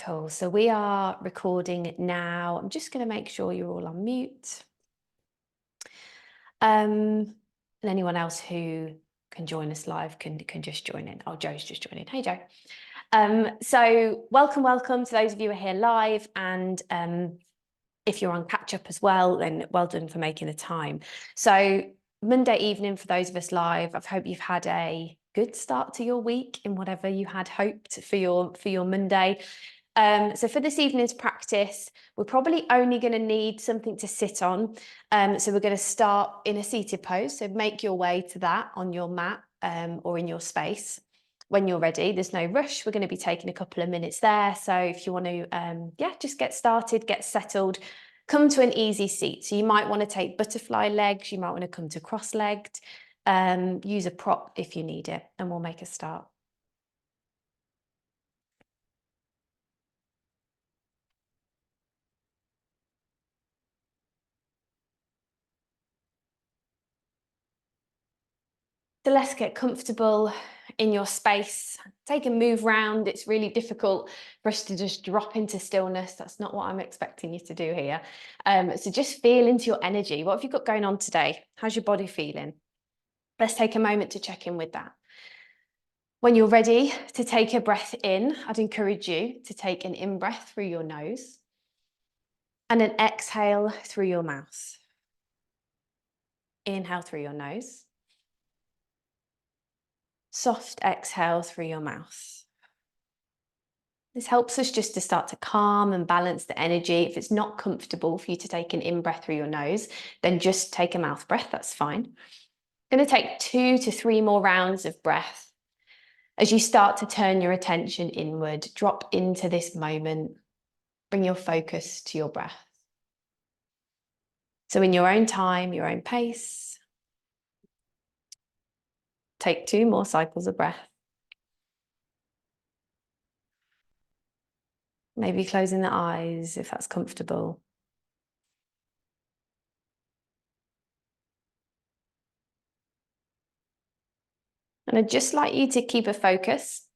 Cool. So we are recording now. I'm just going to make sure you're all on mute. And anyone else who can join us live can just join in. Oh, Joe's just joining. Hey, Joe. So welcome to those of you who are here live. And if you're on catch up as well, then well done for making the time. So Monday evening for those of us live, I hope you've had a good start to your week in whatever you had hoped for your Monday. So for this evening's practice, we're probably only going to need something to sit on. So we're going to start in a seated pose. So make your way to that on your mat or in your space. When you're ready, there's no rush. We're going to be taking a couple of minutes there. So if you want to, just get started, get settled, come to an easy seat. So you might want to take butterfly legs. You might want to come to cross-legged. Use a prop if you need it, and we'll make a start. So let's get comfortable in your space. Take a move round. It's really difficult for us to just drop into stillness. That's not what I'm expecting you to do here. So just feel into your energy. What have you got going on today? How's your body feeling? Let's take a moment to check in with that. When you're ready to take a breath in, I'd encourage you to take an in-breath through your nose and an exhale through your mouth. Inhale through your nose. Soft exhale through your mouth. This helps us just to start to calm and balance the energy. If it's not comfortable for you to take an in-breath through your nose, then just take a mouth breath, that's fine. I'm going to take 2 to 3 more rounds of breath. As you start to turn your attention inward, drop into this moment, bring your focus to your breath. So in your own time, your own pace, take 2 more cycles of breath. Maybe closing the eyes if that's comfortable. And I'd just like you to keep a focus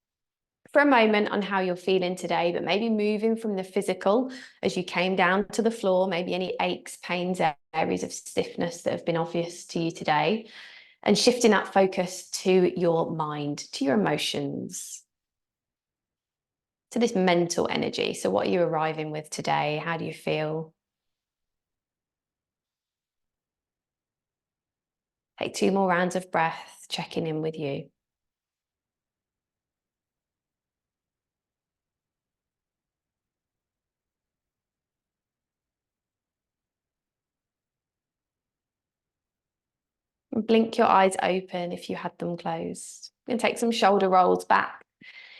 for a moment on how you're feeling today, but maybe moving from the physical as you came down to the floor, maybe any aches, pains, areas of stiffness that have been obvious to you today, and shifting that focus to your mind, to your emotions, to this mental energy. So what are you arriving with today? How do you feel? Take 2 more rounds of breath, checking in with you. And blink your eyes open if you had them closed. You're going to take some shoulder rolls back.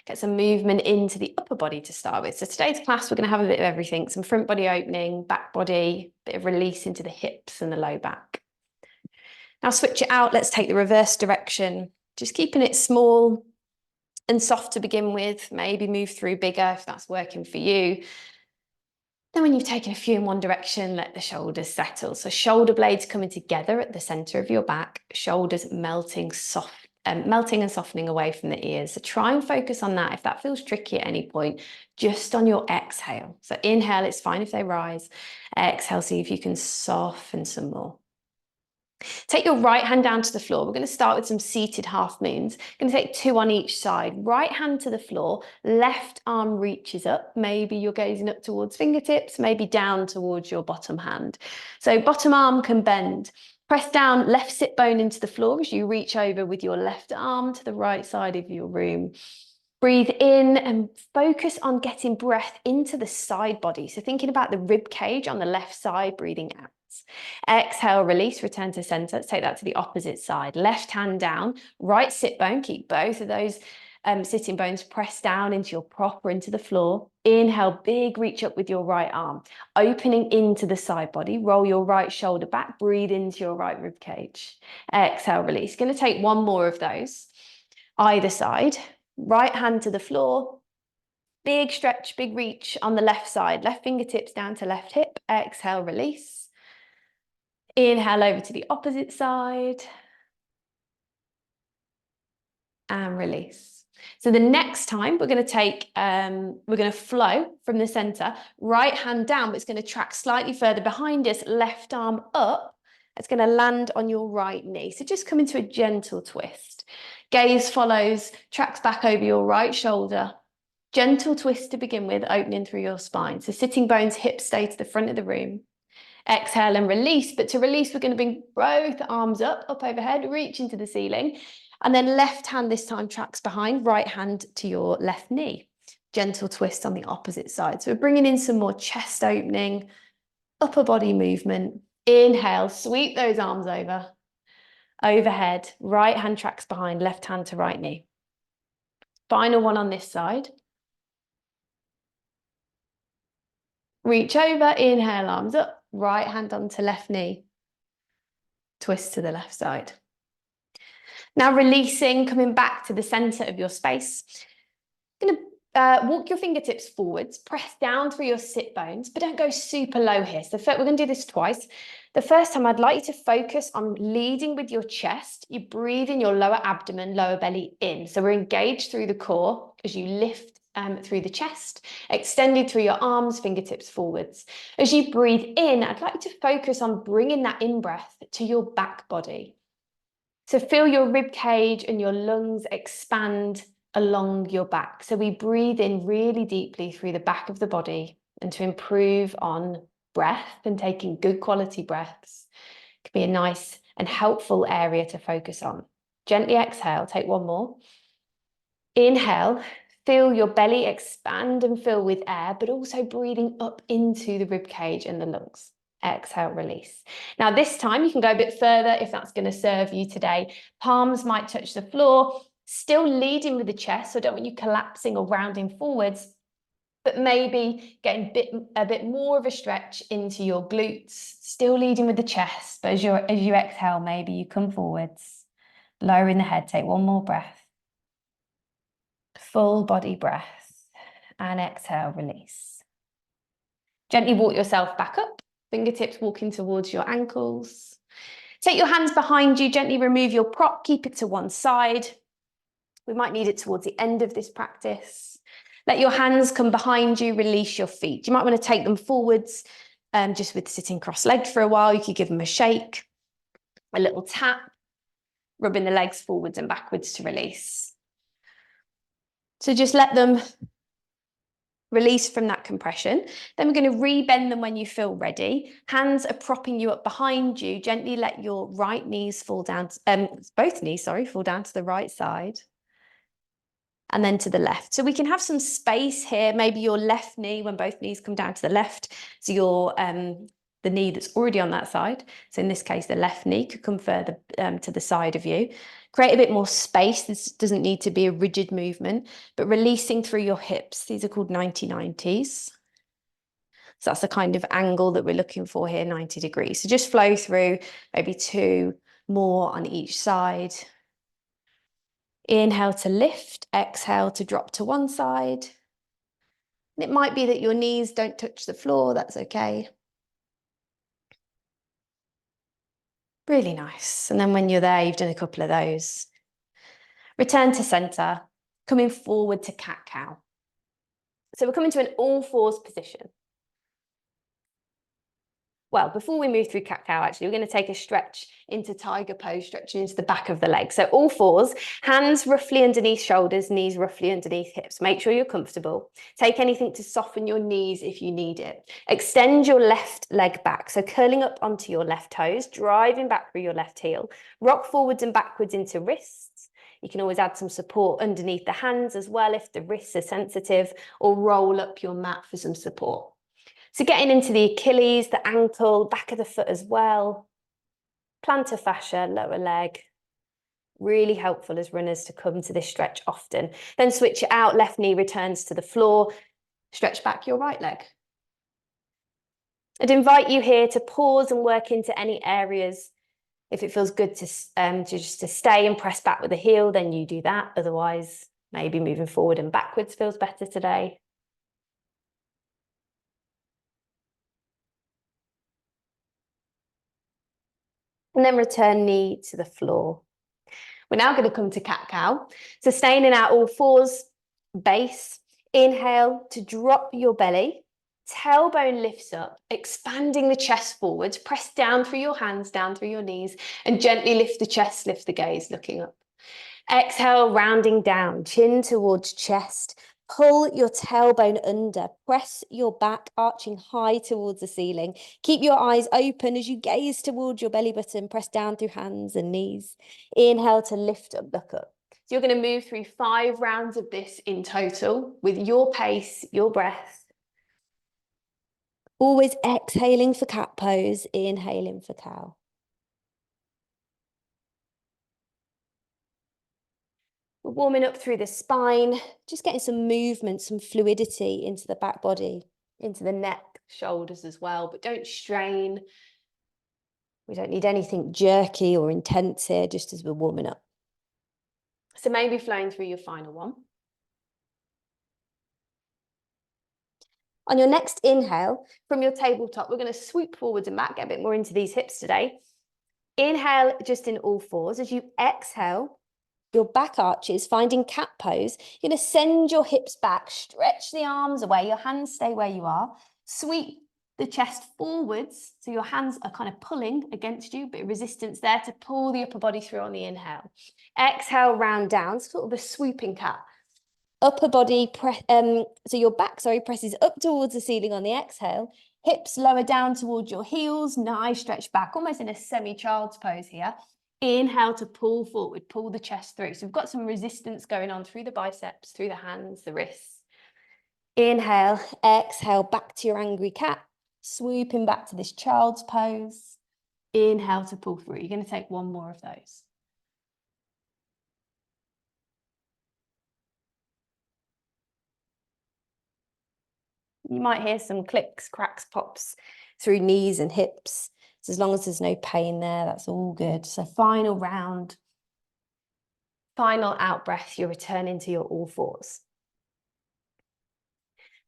Get some movement into the upper body to start with. So today's class, we're going to have a bit of everything. Some front body opening, back body, bit of release into the hips and the low back. Now switch it out. Let's take the reverse direction. Just keeping it small and soft to begin with. Maybe move through bigger if that's working for you. Then when you've taken a few in one direction, let the shoulders settle. So shoulder blades coming together at the center of your back, shoulders melting and softening away from the ears. So try and focus on that. If that feels tricky at any point, just on your exhale. So inhale, it's fine if they rise. Exhale, see if you can soften some more. Take your right hand down to the floor. We're going to start with some seated half moons. Going to take 2 on each side. Right hand to the floor, left arm reaches up. Maybe you're gazing up towards fingertips, maybe down towards your bottom hand. So bottom arm can bend. Press down left sit bone into the floor as you reach over with your left arm to the right side of your room. Breathe in and focus on getting breath into the side body. So thinking about the rib cage on the left side, breathing out. Exhale, release, return to center. Let's take that to the opposite side. Left hand down, right sit bone. Keep both of those sitting bones pressed down into your prop or into the floor. Inhale, big reach up with your right arm, opening into the side body. Roll your right shoulder back, breathe into your right rib cage. Exhale, release. Going to take 1 more of those. Either side. Right hand to the floor. Big stretch, big reach on the left side. Left fingertips down to left hip. Exhale, release. Inhale over to the opposite side. And release. So the next time we're going to take, we're going to flow from the center, right hand down, but it's going to track slightly further behind us, left arm up. It's going to land on your right knee. So just come into a gentle twist. Gaze follows, tracks back over your right shoulder. Gentle twist to begin with, opening through your spine. So sitting bones, hips stay to the front of the room. Exhale and release. But to release, we're going to bring both arms up overhead, reach into the ceiling. And then left hand this time tracks behind, right hand to your left knee. Gentle twist on the opposite side. So we're bringing in some more chest opening, upper body movement. Inhale, sweep those arms over, overhead. Right hand tracks behind, left hand to right knee. Final one on this side. Reach over, inhale, arms up, right hand onto left knee. Twist to the left side. Now releasing, coming back to the center of your space. Going to walk your fingertips forwards, press down through your sit bones, but don't go super low here. So we're going to do this twice. The first time, I'd like you to focus on leading with your chest. You breathe in your lower abdomen, lower belly in. So we're engaged through the core as you lift through the chest, extended through your arms, fingertips forwards. As you breathe in, I'd like you to focus on bringing that in-breath to your back body. So feel your rib cage and your lungs expand along your back. So we breathe in really deeply through the back of the body, and to improve on breath and taking good quality breaths could be a nice and helpful area to focus on. Gently exhale, take one more. Inhale, feel your belly expand and fill with air, but also breathing up into the rib cage and the lungs. Exhale, release. Now this time you can go a bit further if that's going to serve you today. Palms might touch the floor, still leading with the chest, so I don't want you collapsing or rounding forwards, but maybe getting a bit more of a stretch into your glutes, still leading with the chest, but as you exhale, maybe you come forwards, lowering the head, take one more breath. Full body breath, and exhale, release. Gently walk yourself back up, fingertips walking towards your ankles. Take your hands behind you, gently remove your prop, keep it to one side. We might need it towards the end of this practice. Let your hands come behind you, release your feet. You might want to take them forwards, just with sitting cross-legged for a while. You could give them a shake, a little tap, rubbing the legs forwards and backwards to release. So just let them release from that compression. Then we're going to rebend them when you feel ready. Hands are propping you up behind you. Gently let your right knees fall down, both knees, sorry, fall down to the right side. And then to the left. So we can have some space here, maybe your left knee when both knees come down to the left. So your the knee that's already on that side. So in this case, the left knee could come further to the side of you. Create a bit more space. This doesn't need to be a rigid movement, but releasing through your hips. These are called 90-90s. So that's the kind of angle that we're looking for here, 90 degrees. So just flow through, maybe 2 more on each side. Inhale to lift, exhale to drop to one side. And it might be that your knees don't touch the floor, that's okay. Really nice. And then when you're there, you've done a couple of those. Return to center, coming forward to cat-cow. So we're coming to an all-fours position. Well, before we move through cat-cow, actually, we're going to take a stretch into tiger pose, stretching into the back of the leg. So all fours, hands roughly underneath shoulders, knees roughly underneath hips. Make sure you're comfortable. Take anything to soften your knees if you need it. Extend your left leg back. So curling up onto your left toes, driving back through your left heel. Rock forwards and backwards into wrists. You can always add some support underneath the hands as well if the wrists are sensitive, or roll up your mat for some support. So getting into the Achilles, the ankle, back of the foot as well. Plantar fascia, lower leg. Really helpful as runners to come to this stretch often. Then switch it out, left knee returns to the floor. Stretch back your right leg. I'd invite you here to pause and work into any areas. If it feels good to just to stay and press back with the heel, then you do that. Otherwise, maybe moving forward and backwards feels better today. And then return knee to the floor. We're now going to come to cat-cow. So staying in our all fours, base, inhale to drop your belly, tailbone lifts up, expanding the chest forwards, press down through your hands, down through your knees, and gently lift the chest, lift the gaze, looking up. Exhale, rounding down, chin towards chest. Pull your tailbone under, press your back, arching high towards the ceiling. Keep your eyes open as you gaze towards your belly button, press down through hands and knees. Inhale to lift up, look up. So you're going to move through 5 rounds of this in total with your pace, your breath. Always exhaling for cat pose, inhaling for cow. We're warming up through the spine, just getting some movement, some fluidity into the back body, into the neck, shoulders as well, but don't strain. We don't need anything jerky or intense here, just as we're warming up. So maybe flowing through your final one. On your next inhale, from your tabletop, we're going to swoop forwards and back, get a bit more into these hips today. Inhale just in all fours. As you exhale, your back arches, finding cat pose. You're going to send your hips back, stretch the arms away, your hands stay where you are. Sweep the chest forwards, so your hands are kind of pulling against you, bit of resistance there to pull the upper body through on the inhale. Exhale, round down, sort of a swooping cat. Upper body, so your back, presses up towards the ceiling on the exhale. Hips lower down towards your heels, nice stretch back, almost in a semi-child's pose here. Inhale to pull forward, pull the chest through. So we've got some resistance going on through the biceps, through the hands, the wrists. Inhale, exhale, back to your angry cat. Swooping back to this child's pose. Inhale to pull through. You're going to take one more of those. You might hear some clicks, cracks, pops through knees and hips. So as long as there's no pain there, that's all good. So final round, final out breath, you're returning to your all fours.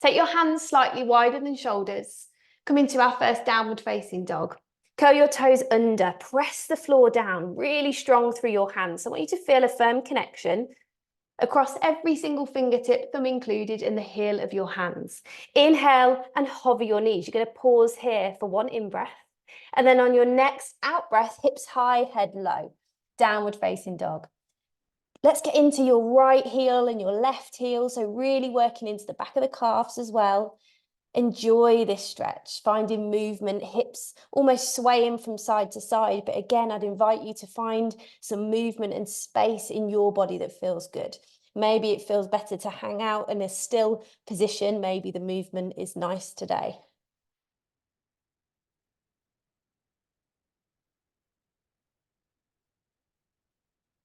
Take your hands slightly wider than shoulders. Come into our first downward facing dog. Curl your toes under, press the floor down, really strong through your hands. So I want you to feel a firm connection across every single fingertip, thumb included, in the heel of your hands. Inhale and hover your knees. You're going to pause here for one in-breath. And then on your next out-breath, hips high, head low. Downward facing dog. Let's get into your right heel and your left heel. So really working into the back of the calves as well. Enjoy this stretch, finding movement, hips almost swaying from side to side. But again, I'd invite you to find some movement and space in your body that feels good. Maybe it feels better to hang out in a still position. Maybe the movement is nice today.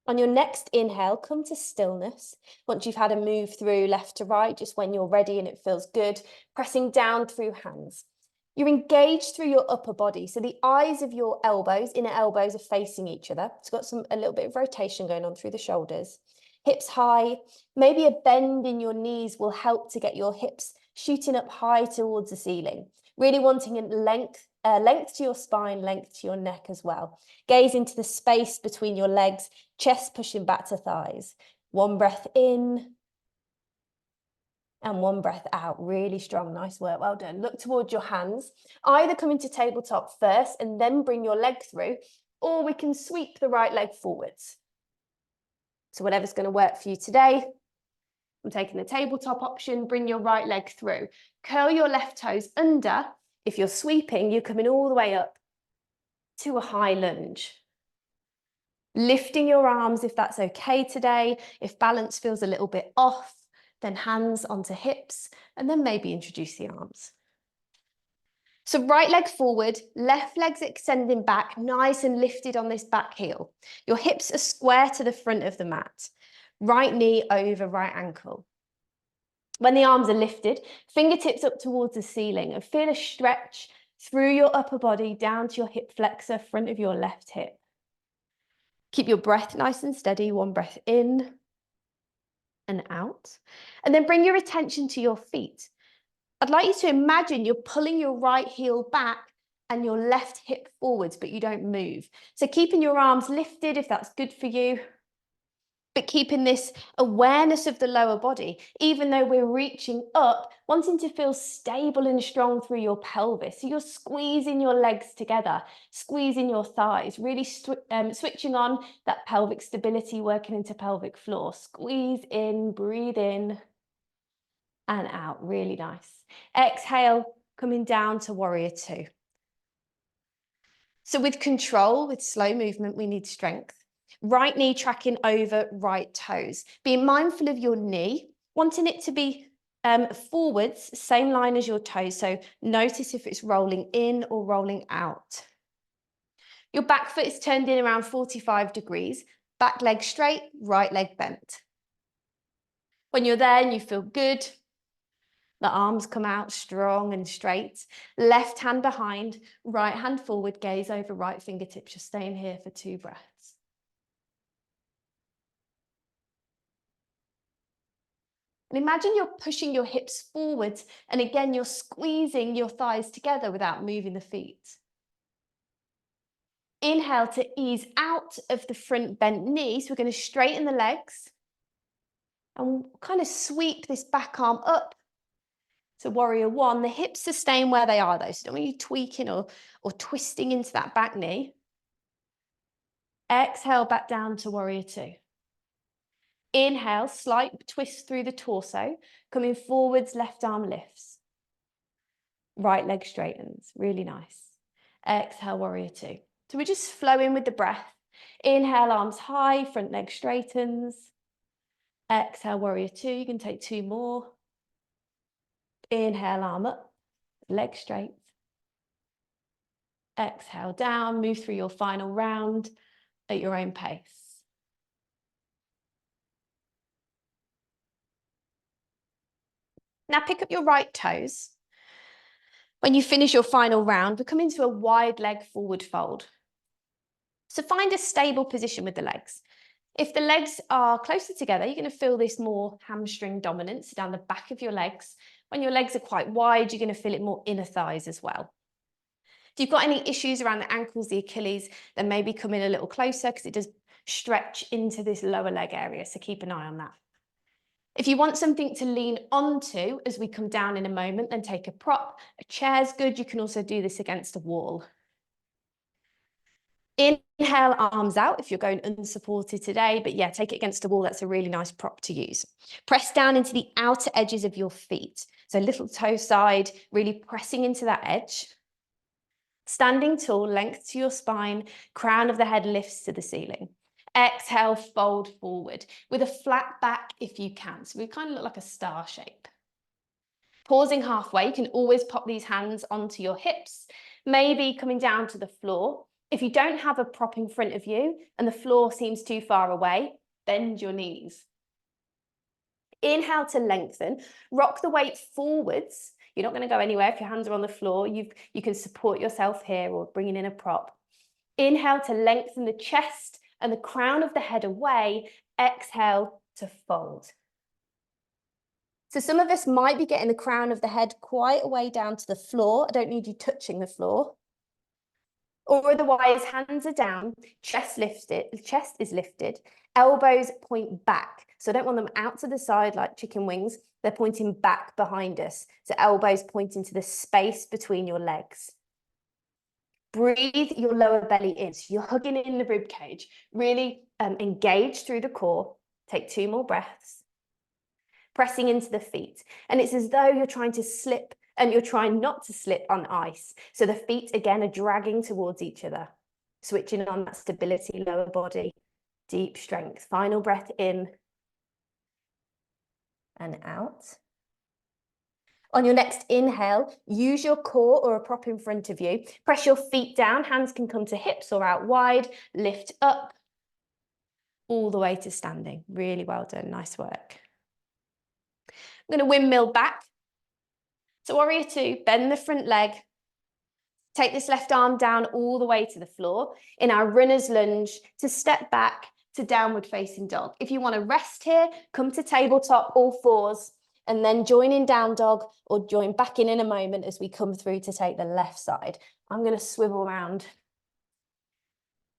On your next inhale, come to stillness. Once you've had a move through left to right, just when you're ready and it feels good, pressing down through hands. You're engaged through your upper body. So the eyes of your elbows, inner elbows, are facing each other. It's got a little bit of rotation going on through the shoulders. Hips high, maybe a bend in your knees will help to get your hips shooting up high towards the ceiling. Really wanting a length to your spine, length to your neck as well. Gaze into the space between your legs, chest pushing back to thighs. One breath in and one breath out. Really strong, nice work, well done. Look towards your hands. Either come into tabletop first and then bring your leg through, or we can sweep the right leg forwards. So whatever's going to work for you today. I'm taking the tabletop option, bring your right leg through. Curl your left toes under. If you're sweeping, you're coming all the way up to a high lunge. Lifting your arms if that's okay today. If balance feels a little bit off, then hands onto hips, and then maybe introduce the arms. So right leg forward, left leg's extending back, nice and lifted on this back heel. Your hips are square to the front of the mat. Right knee over right ankle. When the arms are lifted, fingertips up towards the ceiling, and feel a stretch through your upper body down to your hip flexor, front of your left hip. Keep your breath nice and steady, one breath in and out. And then bring your attention to your feet. I'd like you to imagine you're pulling your right heel back and your left hip forwards, but you don't move. So keeping your arms lifted if that's good for you. But keeping this awareness of the lower body, even though we're reaching up, wanting to feel stable and strong through your pelvis. So you're squeezing your legs together, squeezing your thighs, really switching on that pelvic stability, working into pelvic floor. Squeeze in, breathe in and out. Really nice. Exhale, coming down to warrior two. So with control, with slow movement, we need strength. Right knee tracking over right toes. Being mindful of your knee, wanting it to be forwards, same line as your toes. So notice if it's rolling in or rolling out. Your back foot is turned in around 45 degrees. Back leg straight, right leg bent. When you're there and you feel good, the arms come out strong and straight. Left hand behind, right hand forward, gaze over right fingertips. Just staying here for 2 breaths. And imagine you're pushing your hips forwards, and again, you're squeezing your thighs together without moving the feet. Inhale to ease out of the front bent knees. We're going to straighten the legs and kind of sweep this back arm up. So warrior one, the hips are staying where they are though. So don't want you tweaking or twisting into that back knee. Exhale back down to warrior two. Inhale, slight twist through the torso, coming forwards, left arm lifts. Right leg straightens, really nice. Exhale, warrior two. So we're just flowing with the breath. Inhale, arms high, front leg straightens. Exhale, warrior two. You can take 2 more. Inhale, arm up, leg straight. Exhale down, move through your final round at your own pace. Now pick up your right toes. When you finish your final round, we come into a wide leg forward fold. So find a stable position with the legs. If the legs are closer together, you're going to feel this more hamstring dominance down the back of your legs. When your legs are quite wide, you're going to feel it more inner thighs as well. If you've got any issues around the ankles, the Achilles, then maybe come in a little closer because it does stretch into this lower leg area. So keep an eye on that. If you want something to lean onto as we come down in a moment, then take a prop. A chair's good. You can also do this against a wall. Inhale, arms out if you're going unsupported today, but yeah, take it against a wall. That's a really nice prop to use. Press down into the outer edges of your feet. So little toe side, really pressing into that edge. Standing tall, length to your spine, crown of the head lifts to the ceiling. Exhale, fold forward with a flat back if you can. So we kind of look like a star shape. Pausing halfway, you can always pop these hands onto your hips, maybe coming down to the floor. If you don't have a prop in front of you and the floor seems too far away, bend your knees. Inhale to lengthen, rock the weight forwards. You're not going to go anywhere if your hands are on the floor. You can support yourself here or bringing in a prop. Inhale to lengthen the chest and the crown of the head away. Exhale to fold. So some of us might be getting the crown of the head quite a way down to the floor. I don't need you touching the floor. Or otherwise, hands are down, chest lifted, chest is lifted, elbows point back. So I don't want them out to the side like chicken wings. They're pointing back behind us. So elbows pointing to the space between your legs. Breathe your lower belly in. So you're hugging in the rib cage. Really engage through the core. Take 2 more breaths. Pressing into the feet. And it's as though you're trying to slip and you're trying not to slip on ice. So the feet, again, are dragging towards each other. Switching on that stability, lower body, deep strength. Final breath in and out. On your next inhale, use your core or a prop in front of you. Press your feet down. Hands can come to hips or out wide. Lift up all the way to standing. Really well done. Nice work. I'm going to windmill back. So warrior two, bend the front leg. Take this left arm down all the way to the floor in our runner's lunge to step back to downward facing dog. If you want to rest here, come to tabletop, all fours, and then join in down dog or join back in a moment as we come through to take the left side. I'm going to swivel around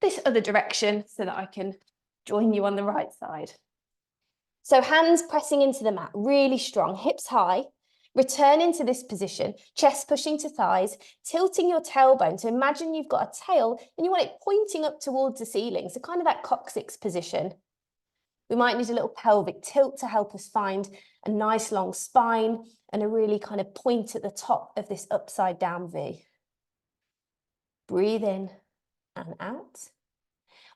this other direction so that I can join you on the right side. So hands pressing into the mat, really strong, hips high. Return into this position, chest pushing to thighs, tilting your tailbone. So imagine you've got a tail and you want it pointing up towards the ceiling. So kind of that coccyx position. We might need a little pelvic tilt to help us find a nice long spine and a really kind of point at the top of this upside down V. Breathe in and out.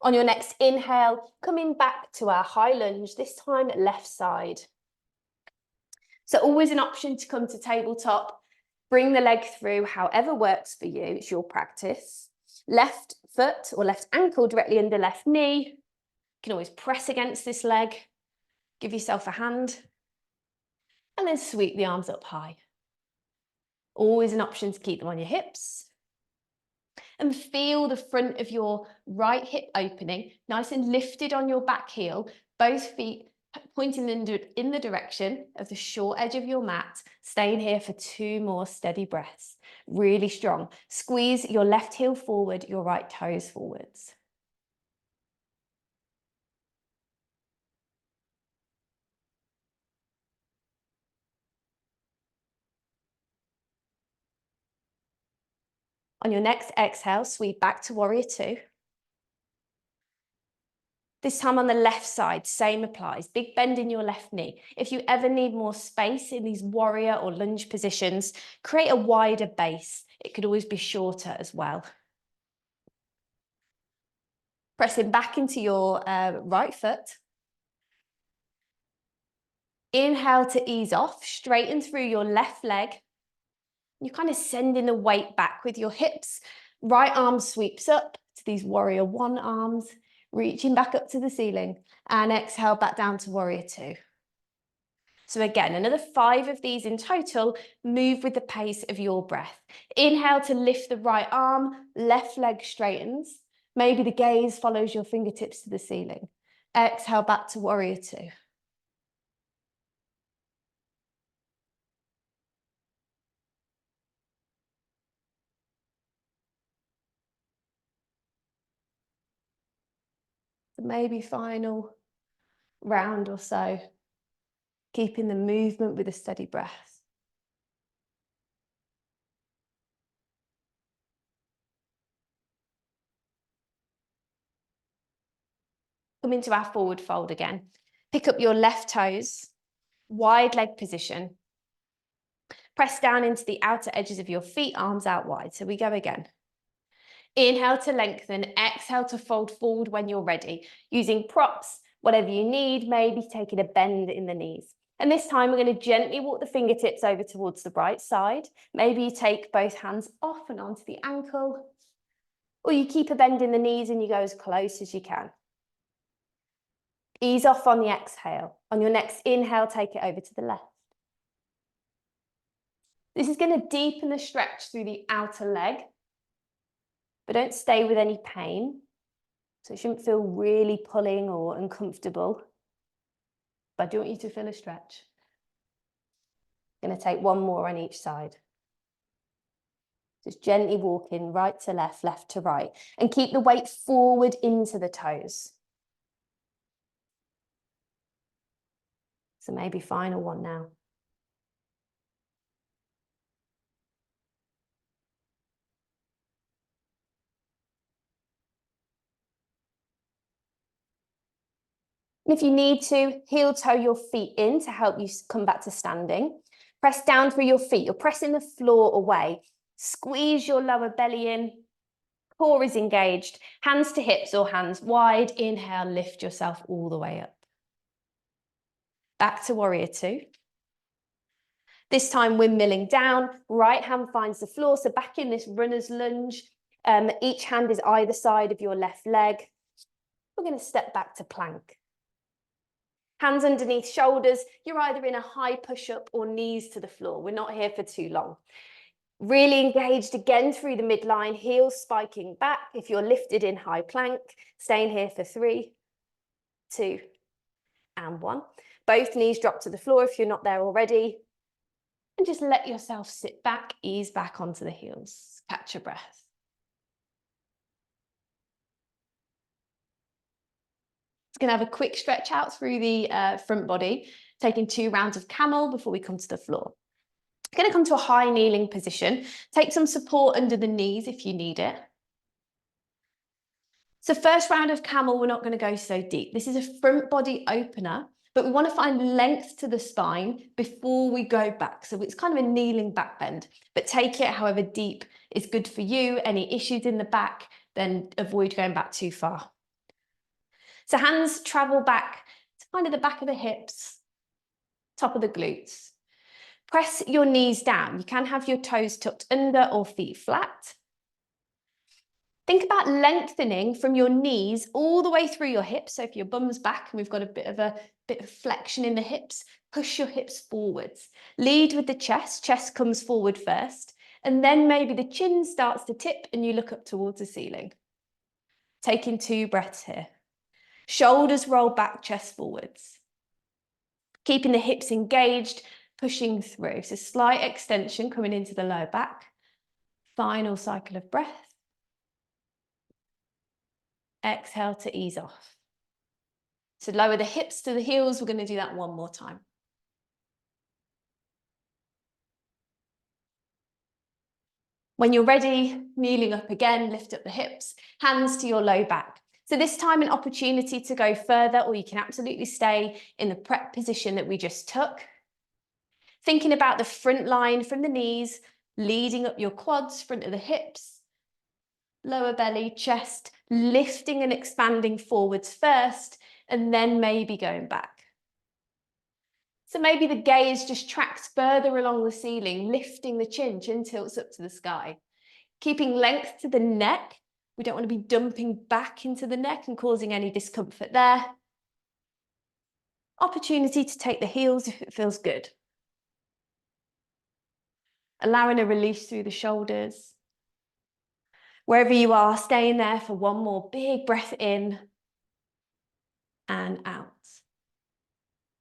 On your next inhale, coming back to our high lunge, this time left side. So always an option to come to tabletop. Bring the leg through, however works for you. It's your practice. Left foot or left ankle directly under left knee. You can always press against this leg. Give yourself a hand. And then sweep the arms up high. Always an option to keep them on your hips. And feel the front of your right hip opening, nice and lifted on your back heel, both feet pointing in the direction of the short edge of your mat. Staying here for 2 more steady breaths. Really strong. Squeeze your left heel forward, your right toes forwards. On your next exhale, sweep back to warrior 2. This time on the left side, same applies. Big bend in your left knee. If you ever need more space in these warrior or lunge positions, create a wider base. It could always be shorter as well. Pressing back into your right foot. Inhale to ease off, straighten through your left leg. You're kind of sending the weight back with your hips. Right arm sweeps up to these warrior 1 arms, reaching back up to the ceiling, and exhale back down to warrior 2. So again, another 5 of these in total. Move with the pace of your breath. Inhale to lift the right arm, left leg straightens. Maybe the gaze follows your fingertips to the ceiling. Exhale back to warrior 2. So maybe final round or so, keeping the movement with a steady breath. Come into our forward fold again. Pick up your left toes, wide leg position. Press down into the outer edges of your feet, arms out wide. So we go again. Inhale to lengthen, exhale to fold forward when you're ready, using props, whatever you need, maybe taking a bend in the knees. And this time we're going to gently walk the fingertips over towards the right side. Maybe you take both hands off and onto the ankle, or you keep a bend in the knees and you go as close as you can. Ease off on the exhale. On your next inhale, take it over to the left. This is going to deepen the stretch through the outer leg, but don't stay with any pain. So it shouldn't feel really pulling or uncomfortable, but I do want you to feel a stretch. I'm going to take 1 more on each side. Just gently walking right to left, left to right, and keep the weight forward into the toes. So maybe final one now. And if you need to, heel toe your feet in to help you come back to standing. Press down through your feet. You're pressing the floor away. Squeeze your lower belly in. Core is engaged. Hands to hips or hands wide. Inhale, lift yourself all the way up. Back to warrior 2. This time windmilling down. Right hand finds the floor. So back in this runner's lunge. Each hand is either side of your left leg. We're going to step back to plank. Hands underneath shoulders. You're either in a high push-up or knees to the floor. We're not here for too long. Really engaged again through the midline, heels spiking back. If you're lifted in high plank, staying here for 3, 2, and 1. Both knees drop to the floor if you're not there already. And just let yourself sit back, ease back onto the heels. Catch your breath. Going to have a quick stretch out through the front body, taking 2 rounds of camel before we come to the floor. Going to come to a high kneeling position. Take some support under the knees if you need it. So first round of camel, we're not going to go so deep. This is a front body opener, but we want to find length to the spine before we go back. So it's kind of a kneeling back bend, but take it however deep is good for you. Any issues in the back, then avoid going back too far. So hands travel back to kind of the back of the hips, top of the glutes. Press your knees down. You can have your toes tucked under or feet flat. Think about lengthening from your knees all the way through your hips. So if your bum's back and we've got a bit of flexion in the hips, push your hips forwards. Lead with the chest. Chest comes forward first. And then maybe the chin starts to tip and you look up towards the ceiling. Taking 2 breaths here. Shoulders roll back, chest forwards. Keeping the hips engaged, pushing through. So slight extension coming into the lower back. Final cycle of breath. Exhale to ease off. So lower the hips to the heels. We're going to do that one more time. When you're ready, kneeling up again, lift up the hips, hands to your low back. So this time an opportunity to go further, or you can absolutely stay in the prep position that we just took. Thinking about the front line from the knees, leading up your quads, front of the hips, lower belly, chest, lifting and expanding forwards first, and then maybe going back. So maybe the gaze just tracks further along the ceiling, lifting the chin, chin tilts up to the sky. Keeping length to the neck. We don't want to be dumping back into the neck and causing any discomfort there. Opportunity to take the heels if it feels good. Allowing a release through the shoulders. Wherever you are, staying there for one more big breath in and out.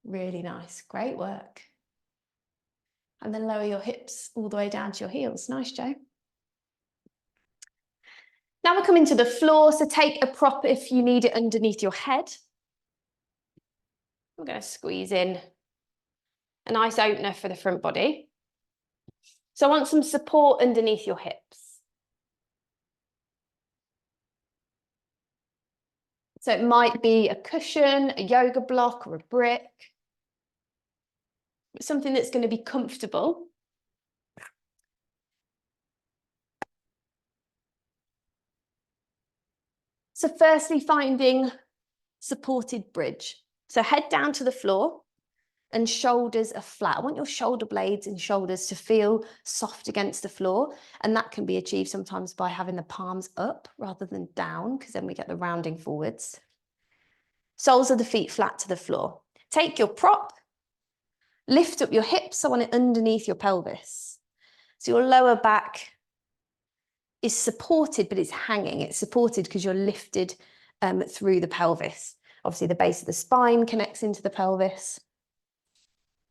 Really nice, great work. And then lower your hips all the way down to your heels. Nice, Joe. Now we're coming to the floor, so take a prop if you need it underneath your head. We're going to squeeze in a nice opener for the front body. So I want some support underneath your hips. So it might be a cushion, a yoga block, or a brick. Something that's going to be comfortable. So firstly, finding supported bridge. So head down to the floor and shoulders are flat. I want your shoulder blades and shoulders to feel soft against the floor. And that can be achieved sometimes by having the palms up rather than down, because then we get the rounding forwards. Soles of the feet flat to the floor. Take your prop, lift up your hips. I want it underneath your pelvis. So your lower back is supported, but it's hanging. It's supported because you're lifted through the pelvis. Obviously, the base of the spine connects into the pelvis.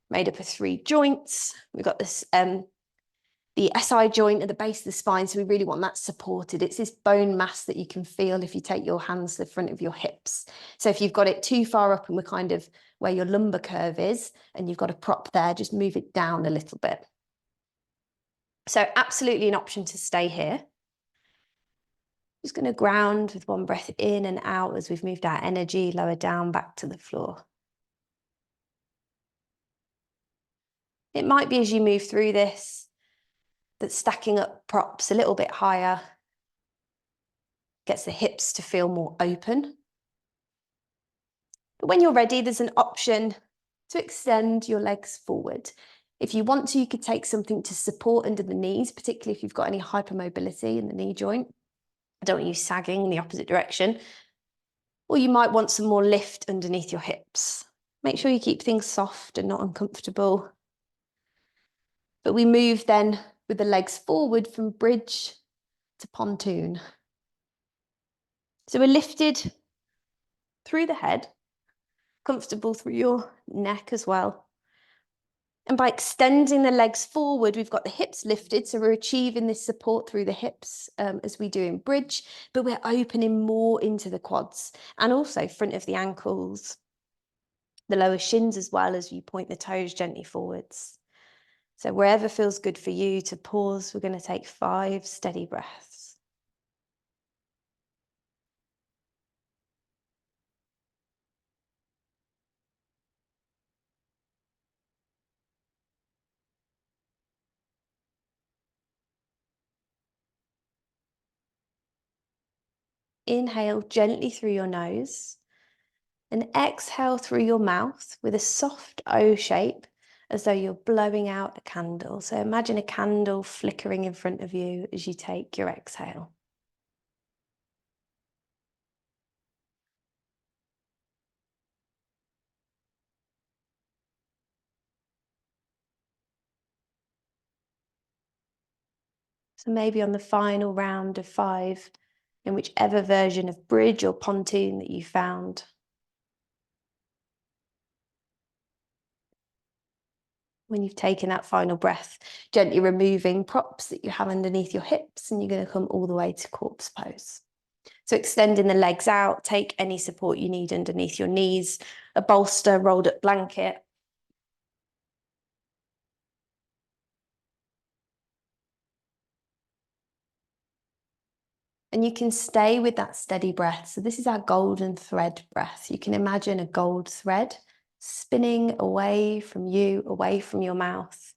Made up of 3 joints. We've got this the SI joint at the base of the spine, so we really want that supported. It's this bone mass that you can feel if you take your hands to the front of your hips. So if you've got it too far up and we're kind of where your lumbar curve is, and you've got a prop there, just move it down a little bit. So absolutely an option to stay here. Just going to ground with one breath in and out as we've moved our energy lower down back to the floor. It might be as you move through this that stacking up props a little bit higher gets the hips to feel more open. But when you're ready, there's an option to extend your legs forward. If you want to, you could take something to support under the knees, particularly if you've got any hypermobility in the knee joint. I don't want you sagging in the opposite direction. Or you might want some more lift underneath your hips. Make sure you keep things soft and not uncomfortable. But we move then with the legs forward from bridge to pontoon. So we're lifted through the head, comfortable through your neck as well. And by extending the legs forward, we've got the hips lifted. So we're achieving this support through the hips as we do in bridge, but we're opening more into the quads and also front of the ankles, the lower shins as well, as you point the toes gently forwards. So wherever feels good for you to pause, we're going to take 5 steady breaths. Inhale gently through your nose and exhale through your mouth with a soft O shape, as though you're blowing out a candle. So imagine a candle flickering in front of you as you take your exhale. So maybe on the final round of 5, in whichever version of bridge or pontoon that you found, when you've taken that final breath, gently removing props that you have underneath your hips, and you're going to come all the way to corpse pose. So extending the legs out, take any support you need underneath your knees, a bolster, rolled up blanket. And you can stay with that steady breath. So this is our golden thread breath. You can imagine a gold thread spinning away from you, away from your mouth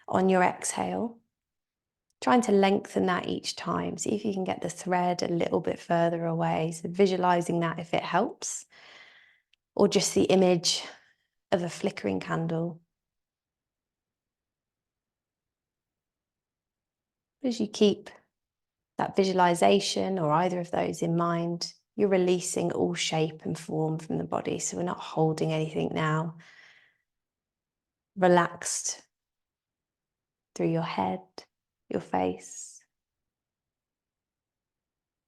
on your exhale. Trying to lengthen that each time. See if you can get the thread a little bit further away. So visualizing that if it helps. Or just the image of a flickering candle. As you keep that visualization or either of those in mind, you're releasing all shape and form from the body. So we're not holding anything now. Relaxed through your head, your face.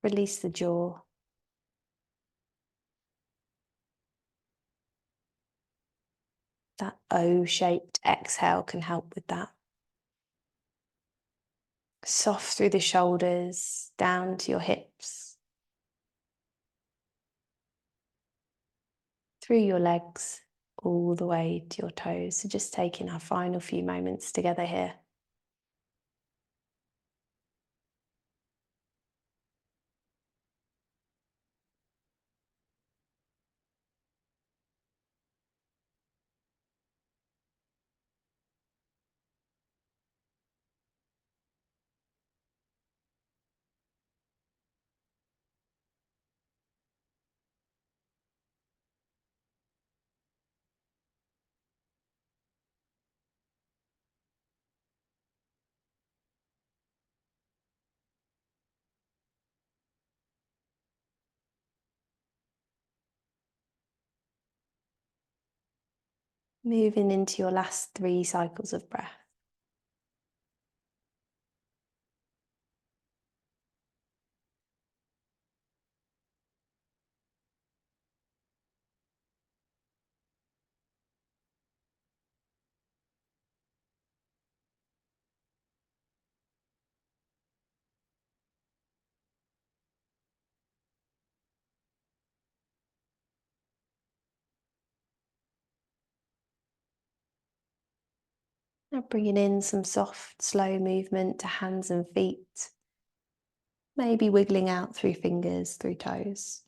Release the jaw. That O-shaped exhale can help with that. Soft through the shoulders, down to your hips. Through your legs, all the way to your toes. So just taking our final few moments together here. Moving into your last 3 cycles of breath. Now bringing in some soft, slow movement to hands and feet. Maybe wiggling out through fingers, through toes.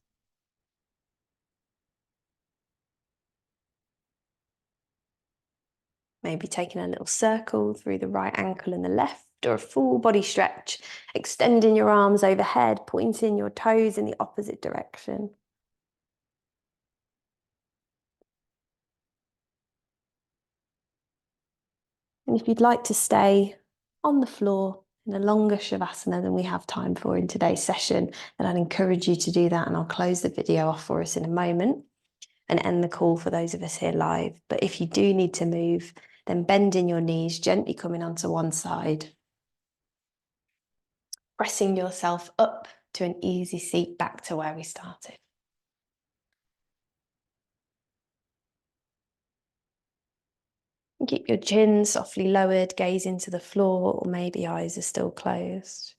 Maybe taking a little circle through the right ankle and the left, or a full body stretch, extending your arms overhead, pointing your toes in the opposite direction. And if you'd like to stay on the floor in a longer Shavasana than we have time for in today's session, then I'd encourage you to do that, and I'll close the video off for us in a moment and end the call for those of us here live. But if you do need to move, then bending your knees, gently coming onto one side, pressing yourself up to an easy seat back to where we started. And keep your chin softly lowered, gaze into the floor, or maybe eyes are still closed.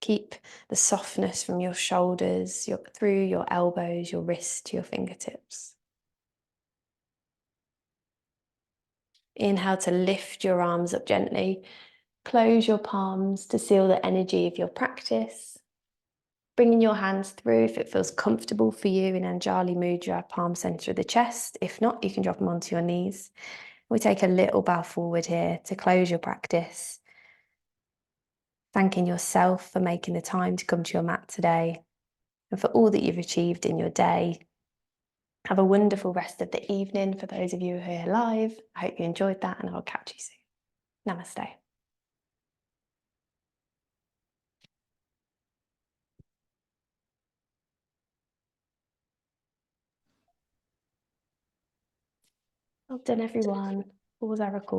Keep the softness from your shoulders, through your elbows, your wrists to your fingertips. Inhale to lift your arms up gently. Close your palms to seal the energy of your practice. Bringing your hands through if it feels comfortable for you in Anjali Mudra, palm center of the chest. If not, you can drop them onto your knees. We take a little bow forward here to close your practice. Thanking yourself for making the time to come to your mat today and for all that you've achieved in your day. Have a wonderful rest of the evening for those of you who are here live. I hope you enjoyed that and I'll catch you soon. Namaste. Well done, everyone. Pause our record.